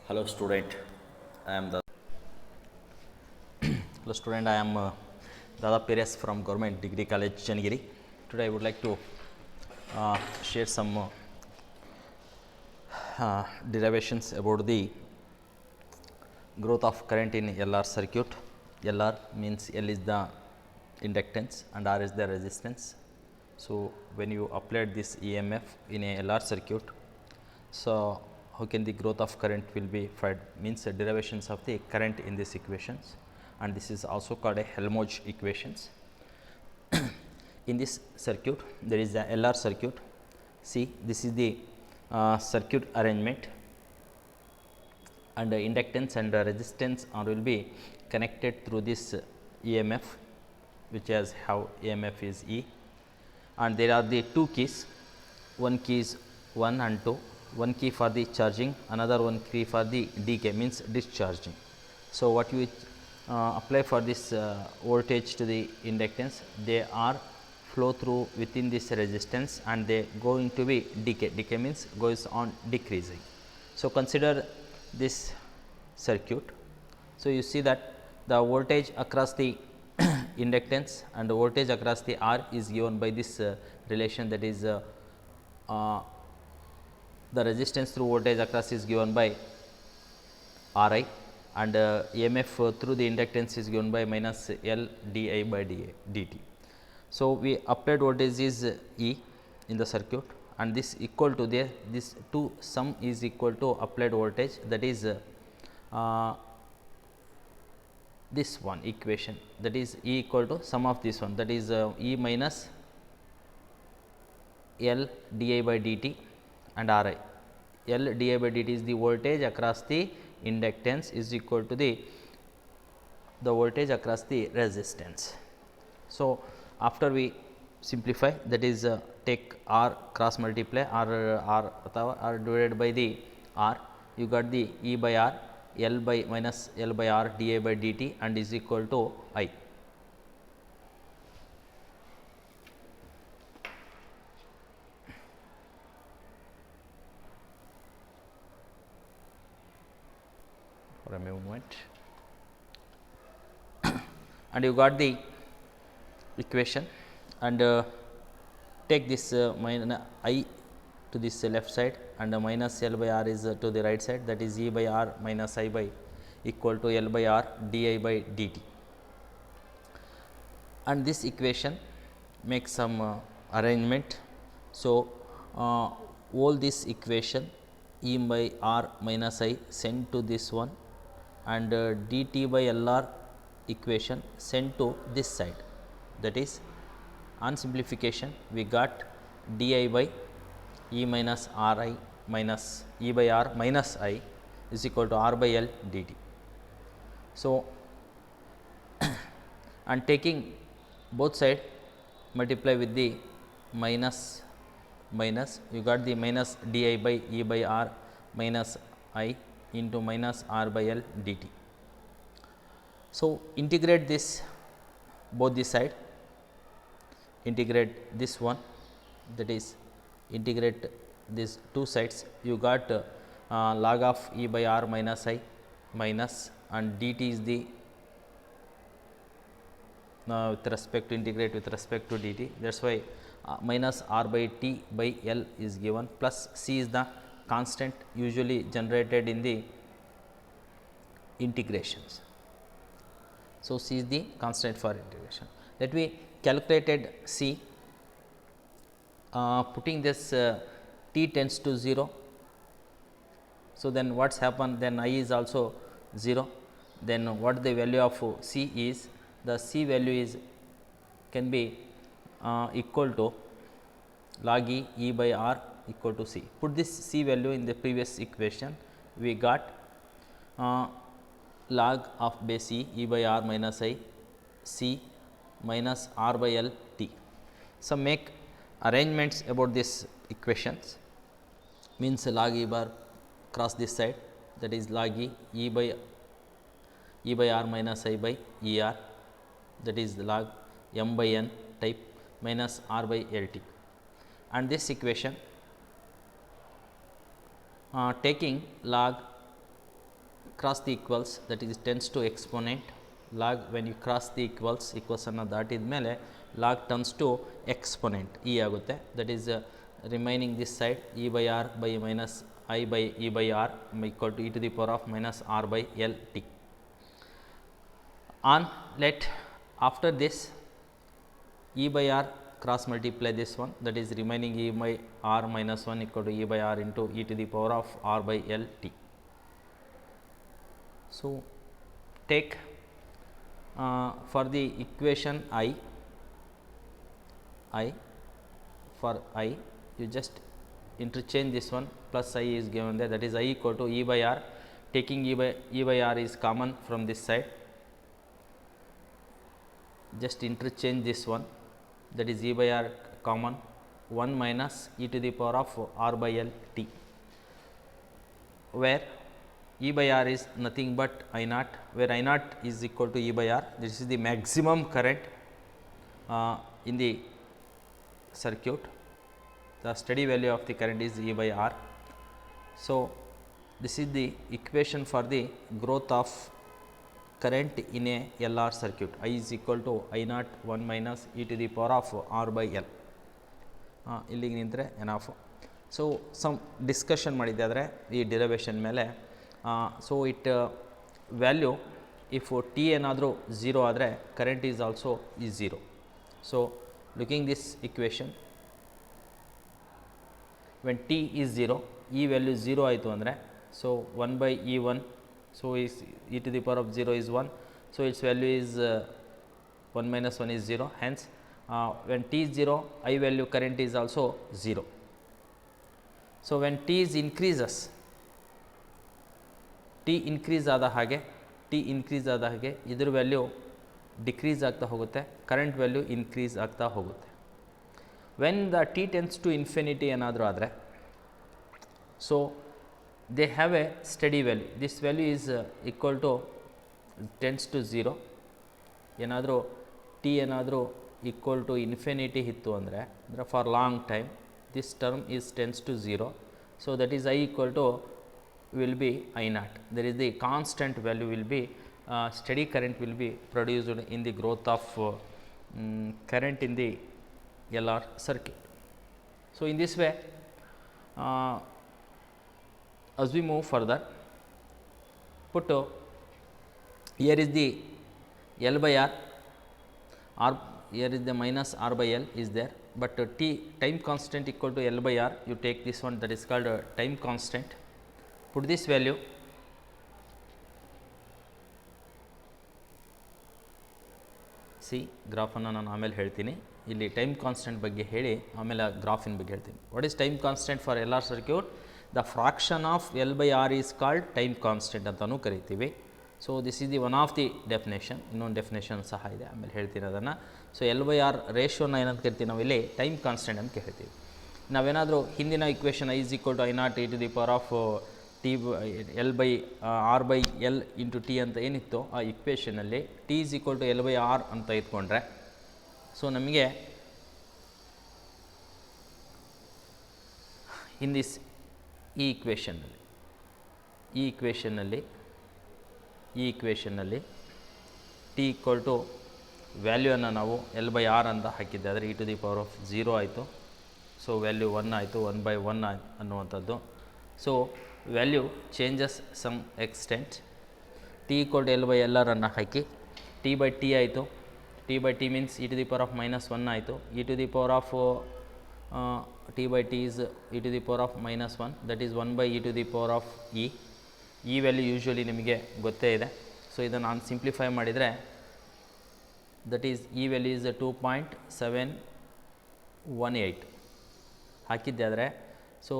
Hello student, I am the Hello student, I am Dada Perez from Government Degree College, Chanagiri. Today I would like to share some derivations about the growth of current in LR circuit. LR means L is the inductance and R is the resistance. So, when you applied this EMF in a LR circuit, so how can the growth of current will be find means the derivations of the current in these equations, and this is also called a Helmholtz equations. In this circuit there is the LR circuit. See, this is the circuit arrangement, and the inductance and the resistance are will be connected through this EMF, which has how EMF is E, and there are the two keys, one key is 1 and 2, one key for the charging, another one key for the decay means discharging. So, what you apply for this voltage to the inductance, they are flow through within this resistance and they going to be decay means goes on decreasing. So, consider this circuit. So, you see that the voltage across the inductance and the voltage across the R is given by this relation, that is the resistance through voltage across is given by R I, and EMF through the inductance is given by minus L d I by dt. So, we applied voltage is E in the circuit, and this equal to this two sum is equal to applied voltage, that is this one equation, that is E equal to sum of this one, that is E minus L d I by dt and R I. L d I by dt is the voltage across the inductance is equal to the voltage across the resistance. So, after we simplify, that is take R cross multiply R divided by the R, you got the E by R, L by minus L by R d I by dt and is equal to I. For a moment, and you got the equation, and take this minus I to this left side and minus L by R is to the right side, that is E by R minus I by equal to L by R d I by dt, and this equation makes some arrangement. So, all this equation E by R minus I sent to this one, and dt by L R equation sent to this side, that is on simplification we got d I by E minus R I minus E by R minus I is equal to R by L dt. So, and taking both side multiply with the minus, you got the minus d I by E by R minus I into minus R by L dt. So, integrate this both the side, integrate this one, that is integrate these two sides, you got log of E by R minus I minus, and dt is the with respect to integrate with respect to dt, that is why minus R by t by L is given, plus C is the constant usually generated in the integrations. So, C is the constant for integration. Let me calculated C, putting this t tends to 0. So, then what is happen, then I is also 0, then what the value of C is, the C value is can be equal to log E by R equal to C. Put this C value in the previous equation, we got log of base E by R minus I C minus R by L t. So, make arrangements about this equations, means log E bar cross this side, that is log E by R minus I by E R, that is log m by n type minus R by L t, and this equation taking log cross the equals, that is tends to exponent. Log, when you cross the equals ಅನ್ನು ದಾಟಿದ ಮೇಲೆ log turns to exponent e ಆಗುತ್ತೆ. that is remaining this side e by r by minus I by e by r equal to e to the power of minus r by l t. On let after this e by r cross multiply this one, that is remaining e by r minus 1 equal to e by r into e to the power of r by l t. So, take for the equation I for I you just interchange this one, plus I is given there, that is I equal to e by r, taking e by r is common from this side, just interchange this one, that is e by r common, 1 minus e to the power of r by l t, where e by r is nothing but I naught, where I naught is equal to e by r. This is the maximum current in the circuit. The steady value of the current is e by r. So, this is the equation for the growth of current in a LR circuit. I is equal to I naught 1 minus e to the power of r by l. ಇಲ್ಲಿಗೆ ನಿಂತರೆ enough. So some discussion ಮಾಡಿದ್ದಾದರೆ ಈ derivation ಮೇಲೆ. So it value if T ಏನಾದರೂ zero ಆದರೆ current is also ಈ zero. So looking this equation, when T is zero, ಈ value zero ಆಯಿತು ಅಂದರೆ, so 1 by e1, so is e to the power of 0 is 1, so its value is 1 minus 1 is 0. Hence, when t is 0, I value current is also 0. So when t is increases, t increase ಆದ ಹಾಗೆ ಇದ್ರ value decrease ಆಗ್ತಾ ಹೋಗುತ್ತೆ, current value increase ಆಗ್ತಾ ಹೋಗುತ್ತೆ. When the T tends to infinity ಏನಾದರೂ ಆದರೆ, so they have a steady value, this value is equal to tends to 0. ಏನಾದರೂ ಟಿ ಏನಾದರೂ ಈಕ್ವಲ್ ಟು ಇನ್ಫಿನಿಟಿ ಇತ್ತು ಅಂದರೆ for long time this term is tends to 0. So that is I equal to will be I naught, there is the constant value will be steady current will be produced in the growth of current in the LR circuit. So in this way, as we move further, put here is the L by R, here is the minus R by L is there, but T time constant equal to L by R, you take this one, that is called time constant. Put this value, C ಗ್ರಾಫನ್ನು ನಾನು ಆಮೇಲೆ ಹೇಳ್ತೀನಿ, ಇಲ್ಲಿ time constant ಬಗ್ಗೆ ಹೇಳಿ ಆಮೇಲೆ ಗ್ರಾಫಿನ ಬಗ್ಗೆ ಹೇಳ್ತೀನಿ. What is time constant for L R circuit? The fraction of L by R is called time constant ಅಂತಲೂ ಕರಿತೀವಿ. So this is the one of the definition, ಇನ್ನೊಂದು ಡೆಫಿನೇಷನ್ ಸಹ ಇದೆ, ಆಮೇಲೆ ಹೇಳ್ತೀನಿ ಅದನ್ನು. ಸೊ ಎಲ್ ಬೈ ಆರ್ ರೇಷಿಯೋನ ಏನಂತ ಕರಿತೀವಿ ನಾವಿಲ್ಲಿ? ಟೈಮ್ ಕಾನ್ಸ್ಟೆಂಟ್ ಅಂತ ಹೇಳ್ತೀವಿ. ನಾವೇನಾದರೂ ಹಿಂದಿನ equation I is equal to I naught e to the power of t L by R by L into T ಅಂತ ಏನಿತ್ತು ಆ ಇಕ್ವೇಷನಲ್ಲಿ T is equal to L by R ಅಂತ ಇಟ್ಕೊಂಡ್ರೆ, ಸೊ ನಮಗೆ ಇನ್ ದಿಸ್ ಈ ಇಕ್ವೇಷನ್ನಲ್ಲಿ ಟಿ ಈಕ್ವಲ್ ಟು ವ್ಯಾಲ್ಯೂವನ್ನು ನಾವು ಎಲ್ ಬೈ ಆರ್ ಅಂತ ಹಾಕಿದ್ದೆ, ಆದರೆ e to the power of 0 ಆಯಿತು. ಸೊ ವ್ಯಾಲ್ಯೂ 1 ಆಯಿತು, 1/1 ಅನ್ನುವಂಥದ್ದು. So value changes some extent. T equal to L by L R ಅನ್ನು ಹಾಕಿ ಟಿ ಬೈ ಟಿ ಆಯಿತು, t by t means e to the power of -1 ಆಯಿತು, e to the power of t by t is e to the power of -1, that is 1 by e to the power of E. E value usually ನಿಮಗೆ ಗೊತ್ತೇ ಇದೆ. ಸೊ ಇದನ್ನು ನಾನು simplify ಮಾಡಿದರೆ that is e value is 2.718 ಹಾಕಿದ್ದೆ ಆದರೆ, so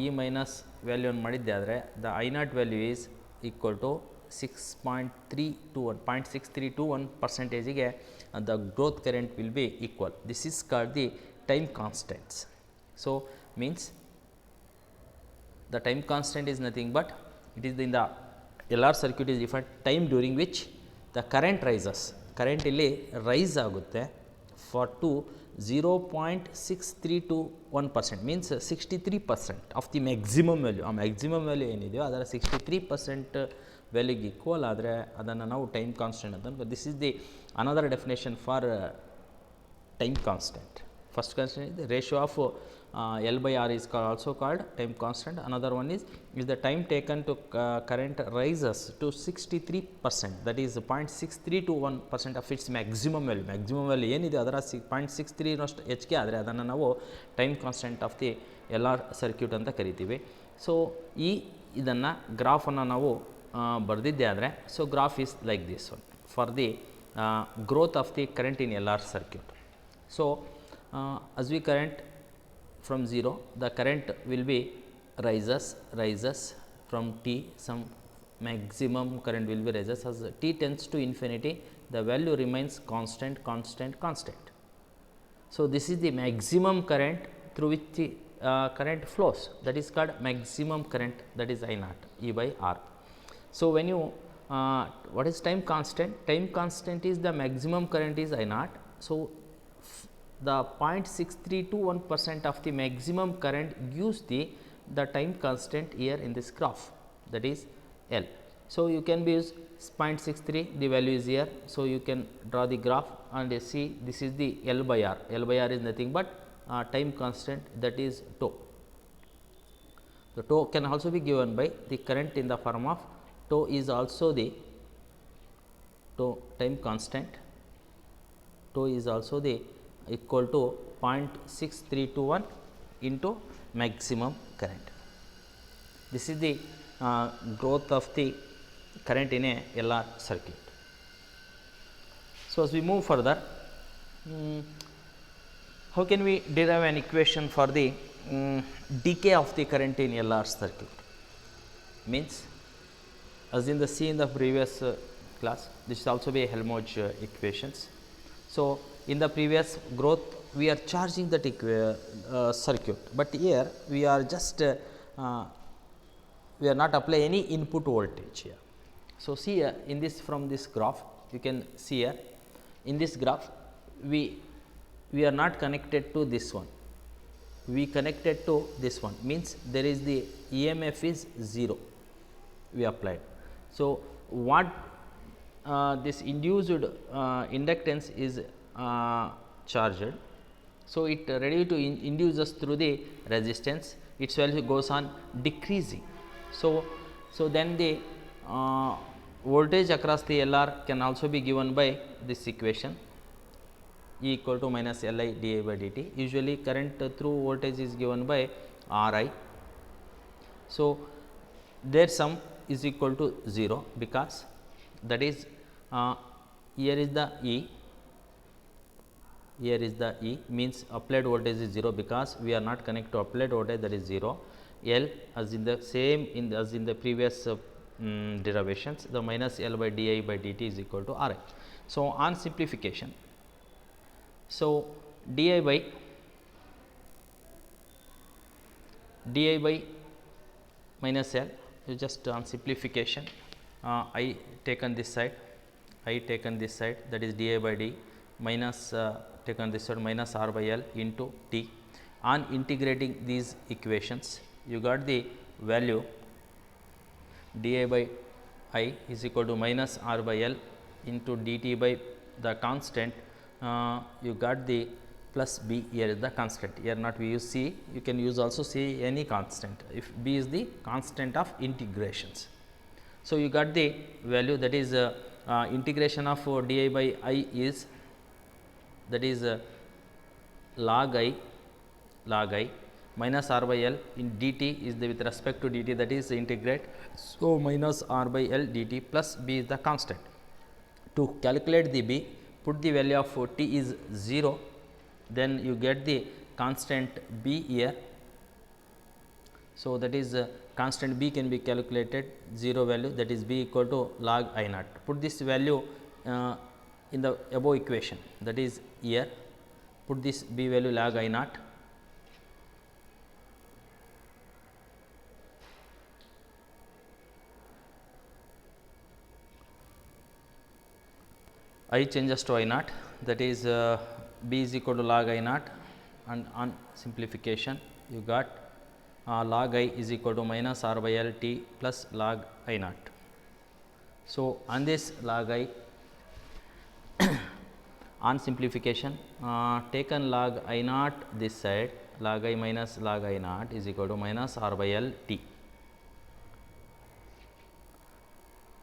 e minus ವ್ಯಾಲ್ಯೂವನ್ನು ಮಾಡಿದ್ದೆ ಆದರೆ the I naught value is equal to 0.631% the growth current will be equal. This is called the time constants. So means the time constant is nothing but it is in the LR circuit is different time during which the current rises. Current ಇಲ್ಲಿ rice ಆಗುತ್ತೆ for 0.632 1% means 63% of the maximum value. ಆ maximum value ಏನಿದೆಯೋ ಅದರ 63% ವ್ಯಾಲ್ಯೂಗೆ equal ಆದರೆ ಅದನ್ನು ನಾವು time constant ಅಂತ. This is the another definition for time constant. First constant is the ratio of L by R is also called time constant. Another one is the time taken to current rises to 63%, that is 0.63 to 1% of its maximum value. Maximum value ಏನಿದೆ ಅದರ 0.63 ನಷ್ಟು ಹೆಚ್ಚಿಗೆ ಆದರೆ ಅದನ್ನು ನಾವು time constant of the L R circuit ಅಂತ ಕರಿತೀವಿ. So ಇದನ್ನು ಗ್ರಾಫನ್ನು ನಾವು ಬರೆದಿದ್ದೆ ಆದರೆ, so graph is like this one for the growth of the current in LR circuit. So, as we current from 0, the current will be rises from t, some maximum current will be rises. As t tends to infinity, the value remains constant. So, this is the maximum current through which the current flows, that is called maximum current, that is I naught E by R. So, when you what is time constant? Time constant is the maximum current is I naught. So, the 0.6321% of the maximum current gives the time constant here in this graph, that is L. So, you can be use 0.63, the value is here. So, you can draw the graph and see this is the L by R. L by R is nothing but time constant, that is tau. The tau can also be given by the current in the form of tau is also the tau time constant. Tau is also the equal to 0.6321 into maximum current. This is the growth of the current in a LR circuit. So, as we move further, how can we derive an equation for the decay of the current in LR circuit? Means, as in the in the previous class, this is also be Helmholtz equations. So, in the previous growth we are charging that circuit, but here we are just we are not apply any input voltage here. So, see here in this, from this graph you can see here in this graph we are not connected to this one, we connected to this one, means there is the EMF is 0 we applied. So, what this induced inductance is charged. So, it ready to induce us through the resistance, its value goes on decreasing. So then the voltage across the LR can also be given by this equation, E equal to minus Li di by dt. Usually current through voltage is given by Ri. So, their sum is equal to 0, because that is here is the E, here is the E, means applied voltage is 0, because we are not connected to applied voltage, that is 0. L as in the same as in the previous derivations, the minus L by di by dt is equal to Ri. So, on simplification, so di by minus L, you just on simplification, I taken this side, that is di by d minus taken this side minus R by L into t. On integrating these equations, you got the value di by I is equal to minus R by L into dt by the constant, you got the plus b, here is the constant, here not we use c, you can use also c any constant if b is the constant of integrations. So, you got the value, that is integration of di by I is, that is log I minus R by L in dt is the with respect to dt, that is integrate. So, minus R by L dt plus b is the constant. To calculate the b, put the value of t is 0, then you get the constant b here. So, that is constant b can be calculated 0 value, that is b equal to log I naught. Put this value in the above equation, that is here, put this b value log I naught. I changes to I naught, that is B is equal to log I naught, and on simplification you got log I is equal to minus R by L T plus log I naught. So, on this log I on simplification taken log I naught this side, log I minus log I naught is equal to minus R by L T,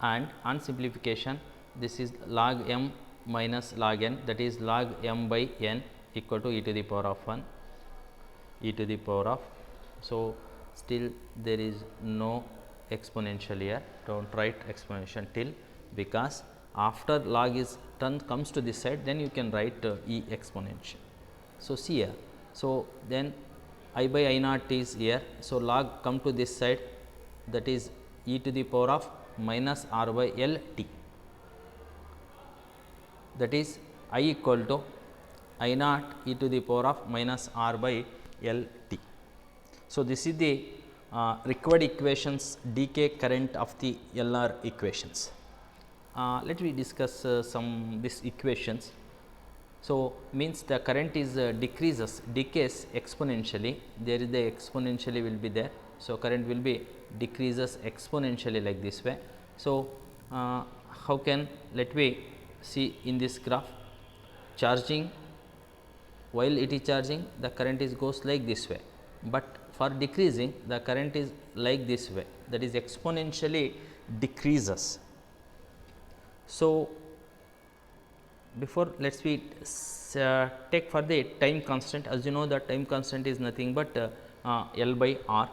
and on simplification this is log m minus log n, that is log m by n equal to e to the power of 1 e to the power of. So, still there is no exponential here, do not write exponential till, because after log is comes to this side, then you can write e exponential. So, see here. So, then I by I naught is here. So, log come to this side, that is e to the power of minus R by L T, that is I equal to I naught e to the power of minus R by L T. So, this is the required equations, decay current of the LR equations. Let me discuss some these equations. So, means the current is decays exponentially, there is the exponentially will be there. So, current will be decreases exponentially like this way. So, how can, let me see in this graph, charging, while it is charging the current is goes like this way, but for decreasing the current is like this way, that is exponentially decreases. So, before let us take for the time constant, as you know the time constant is nothing but L by R.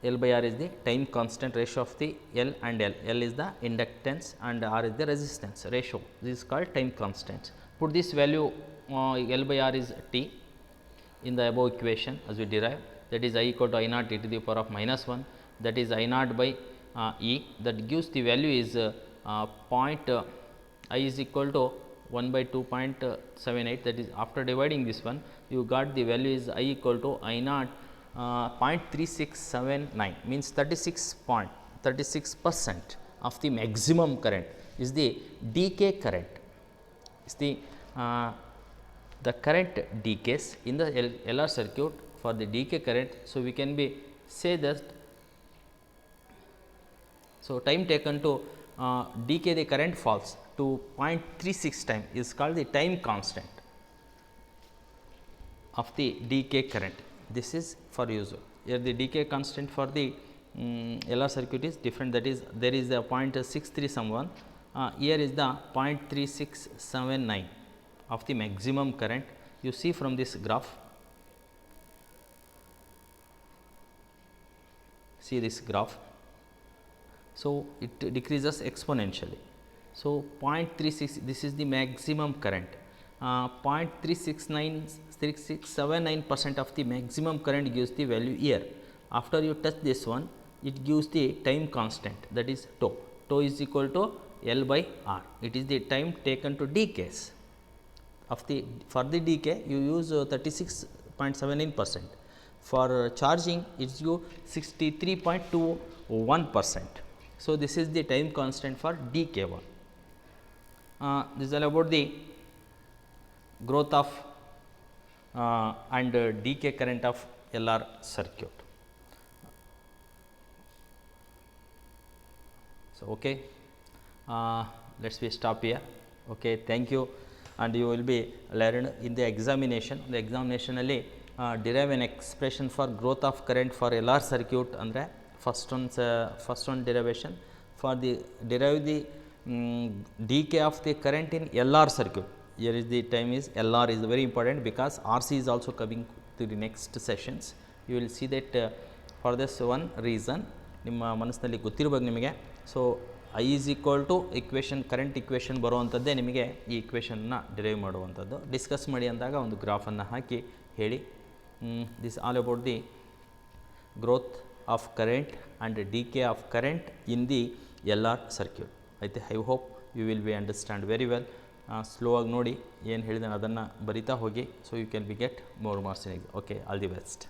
L by R is the time constant ratio of the L and L. L is the inductance and R is the resistance ratio. This is called time constant. Put this value L by R is T in the above equation as we derive, that is I equal to I naught e to the power of minus 1, that is I naught by E, that gives the value is I is equal to 1 by 2.78, that is after dividing this one you got the value is I equal to I naught 0.3679, means 36% of the maximum current is the decay current, is the current decays in the LR circuit for the decay current. So, we can be say that, so time taken to decay the current falls to 0.36 time is called the time constant of the decay current. This is for usual. Here the decay constant for the LR circuit is different, that is there is a 0.63 someone, here is the 0.3679 of the maximum current. You see from this graph, see this graph. So, it decreases exponentially. So, 0.36, this is the maximum current, 0.3679% of the maximum current gives the value here. After you touch this one, it gives the time constant, that is tau. Tau is equal to L by R. It is the time taken to decays. Of the, for the decay you use 36.79%, for charging it is you 63.21%. So, this is the time constant for decay one. This is all about the growth of and decay current of LR circuit. So, okay, let us stop here. Okay, thank you. And you will be learned in the examination. The examination alli derive an expression for growth of current for LR circuit andre first one derivation, for the derive the decay of the current in LR circuit. Here is the time is LR is very important, because RC is also coming to the next sessions. You will see that for this one reason ನಿಮ್ಮ ಮನಸ್ಸಿನಲ್ಲಿ ಗೊತ್ತಿರಬೇಕು ನಿಮಗೆ. So I is equal to equation, current equation ಬರುವಂಥದ್ದೇ ನಿಮಗೆ ಈ equationನ derive ಮಾಡುವಂಥದ್ದು. Discuss ಮಾಡಿ ಅಂದಾಗ ಒಂದು ಗ್ರಾಫನ್ನು ಹಾಕಿ ಹೇಳಿ. This all about the growth of current and decay of current in the LR circuit. I hope you will be understand very well. Slow ಆಗಿ ನೋಡಿ ಏನು ಹೇಳಿದಾನೆ ಅದನ್ನು ಬರಿತಾ ಹೋಗಿ. So you can be get more marks in exam. Okay, all the best.